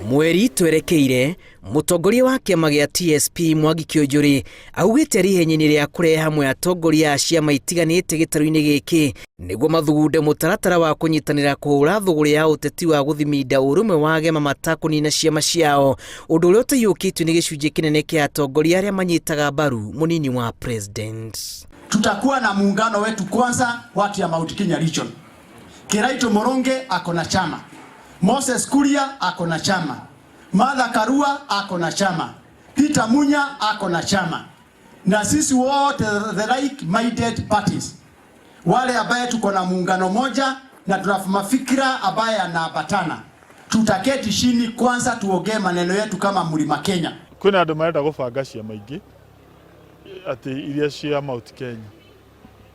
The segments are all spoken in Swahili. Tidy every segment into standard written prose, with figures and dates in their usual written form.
Mweri twerekeire mutongoria wa kiama gia TSP Mwangi Kĩũnjũrĩ augĩte rihenyainĩ rĩa kũrehe hamwe atongoria a ciama itiganĩte gĩtarũ-inĩ gĩkĩ nĩguo mathugunde mũtaratara wa kũnyitanĩra kũhũra thũgũrĩ ya ũteti wa gũthiminda ũrũmwe wa agema matakũnina ciama ciao, ũndũ ũrĩa ũtaiyũkĩtio nĩ gĩcunjĩ kĩnene kĩa atongoria arĩa manyitaga mbaru mũnini wa president. Tutakuwa na muungano wetu kwanza watu ya Mount Kenya region. Kiraito Moronge ako na chama, Moses Kuria ako na chama, Martha Karua ako na chama, Peter Munya ako na chama, na sisi wote the like-minded parties wale ambaye tuko na muungano moja na tunafuma fikira ambaye anaambatana, tutaketi chini kwanza tuongee maneno yetu kama Mlima Kenya. Kuna andũ marenda gũbanga ciama ingĩ ati iria cia Mount Kenya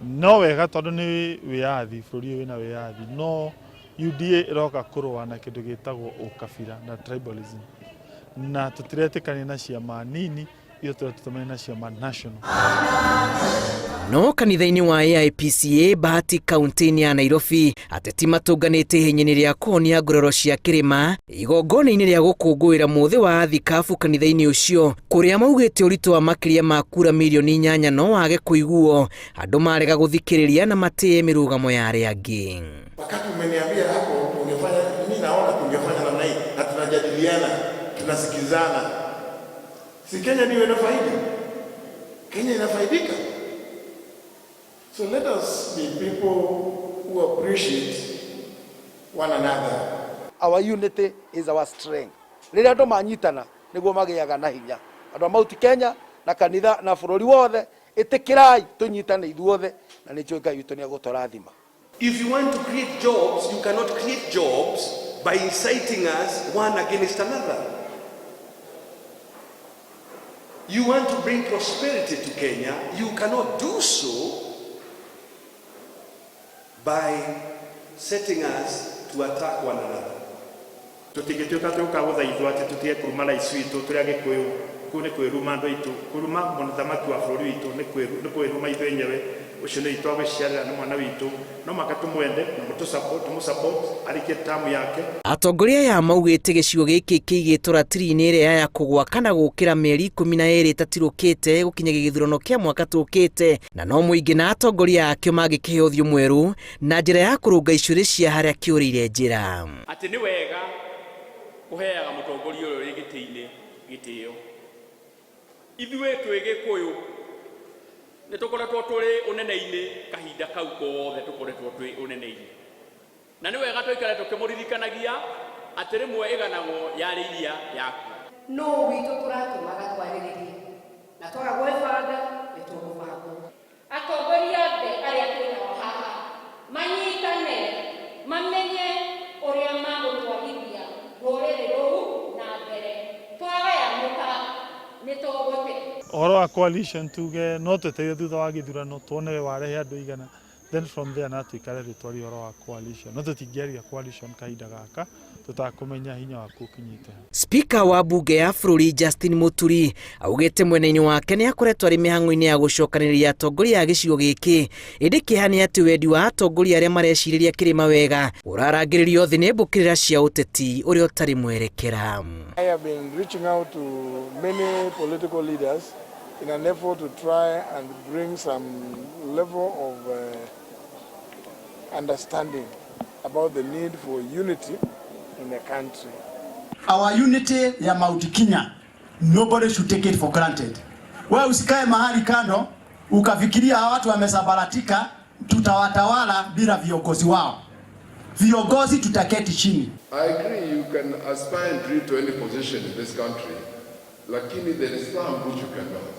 no wega tondũ nĩ wĩyathi, bũrũri ũyũ wĩna wĩyathi, no UDA ĩroka kũrũa na kĩndũ gĩtagwo ũkabira na tribalism, na tũtiretĩkania na ciama nini, iyo tũtũmane na ciama national. No kanitha-inĩ wa AIPCA Bahati kaunti-inĩ ya Nairobi ateti matũnganĩte ihenyainĩ rĩa kuonia ngororo cia kĩrĩma igongona-inĩ rĩa gũkũngũĩra mũthĩ wa athikabu kanitha-inĩ ũcio, kũrĩa maugĩte ũritũ wa makĩria ma kura milioni 8 no wage kũiguo, andũ marega gũthikĩrĩria na matĩe mĩrũgamo ya arĩa angĩ. Wakati umeniambia hapo ungefanya, mimi naona tungefanya namna hii na tunajadiliana, tunasikizana. Si Kenya niwe na faida? Kenya inafaidika. So let us be people who appreciate one another. Our unity is our strength. Rĩrĩa andũ manyitana nĩguo magĩaga na hinya. Andũ a Mount Kenya na kanitha na bũrũri wothe ĩtĩkĩrai tũnyitane ithuothe na nĩkĩo Ngai witũ nĩegũtũrathima. If you want to create jobs, you cannot create jobs by inciting us one against another. You want to bring prosperity to Kenya, you cannot do so by setting us to attack one another. Tutigituka tukaguthaithwa ati tutige kurumana icu itu turia gikuyu kune kwiruma andu itu kuruma muthamaki wa bũrũri witu ni kwiruma ithu enyewe ucio ni itwa gũciarĩra na mwana witu no makatumwende na musupport arikie tamu yake. Atongoria ya maugĩte gĩcigo gĩkĩ kĩigĩtwo ratiri-inĩ ĩrĩa ya kũgwa kana gũkĩra mĩeri 12 ĩtatirũkĩte gũkinya gĩthurano kĩa mwaka tũkĩte, na no mũingĩ na atongoria akĩo mangĩkĩhe ũthiũ mwerũ na njĩra ya kũrũnga icũrĩ cia harĩa kĩũrĩire njĩra. Atĩ nĩ wega kũheaga mũtongoria ũyũ gĩtĩ-inĩ gĩtĩo. Ithuĩ twĩ Gĩkũyũ nĩ tũkoretwo tũrĩ ũnene-inĩ kahinda kau kothe tũkoretwo twĩ ũnene-inĩ, na nĩ wega tũikare tũkĩmũririkanagia atĩ rĩmwe ĩganagwo yarĩ iria yaku. No witũ tũratũmaga twarĩrĩrie na twaga gwĩbanga nĩ tũgũbangwo. Atongoria othe arĩa twĩnao haha manyitane mamenye ũrĩa magũtwarithia rũrĩrĩ rũu na mbere, twagayamũka nĩ tũgũte. Ũhoro wa coalition tuge no tweteire thutha wa gĩthurano tuone warehe andũ igana, then from there na tuikare rĩtwari ũhoro wa coalition, no tũtingĩaria coalition kahinda gaka tũtakũmenya hinya waku ũkinyĩte. Speaker wa bunge ya bũrũri Justin Muturi augĩte mwena-inĩ wake nĩ akoretwo arĩ mĩhang'o-inĩ ya gũcokanĩrĩria atongoria a gĩcigo gĩkĩ, ĩndĩ kĩeha nĩ atĩ wendi wa atongoria arĩa marecirĩria kĩrĩma wega ũrarangĩrĩrio thĩ nĩ mbũkĩrĩra cia ũteti ũrĩa ũtarĩ mwerekera. I have been reaching out to many political leaders in an effort to try and bring some level of understanding about the need for unity in the country. Our unity ya Mount Kenya, nobody should take it for granted. Wewe usikae mahali kando ukafikiria watu wamesabaratika tutawatawala bila viongozi wao. Viongozi tutaketi chini. I agree you can aspire and dream to any position in this country, lakini there is some which you cannot.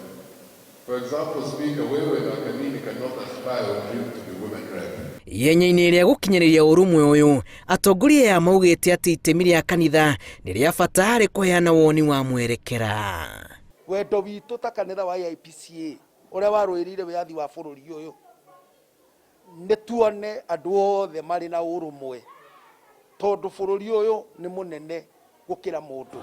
For example, Speaker, wewe na Kanini cannot aspire or dream to be women rep. Yenye-inĩ rĩa gũkinyĩrĩria ũrũmwe ũyũ, atongoria ya maugĩte atĩ itemi rĩa kanitha nĩ rĩa bata harĩ kũheana woni wa mwerekera. Wendo witũ ta kanitha wa AIPCA ũrĩa warũĩrĩire wĩyathi wa bũrũri ũyũ nĩ tuone andũ othe marĩ na ũrũmwe, tondũ bũrũri ũyũ nĩ mũnene gũkĩra mũndũ.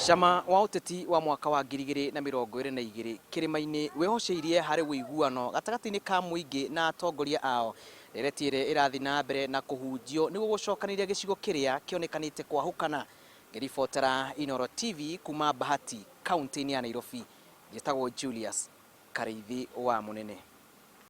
Cama wa ũteti wa mwaka wa 2022 kĩrĩma-inĩ wehoceirie harĩ ũiguano gatagatĩ-inĩ ka mũingĩ na atongoria ao, rĩrĩa ĩrathiĩ na mbere na kũhunjio nĩguo gũcokanĩrĩria gĩcigo kĩrĩa kĩonekanĩte kwahũkana ngiribotera Inooro TV kuma Bahati, kaunti ya Nairobi. Njĩtagwo Julius Kareithi wa Munene.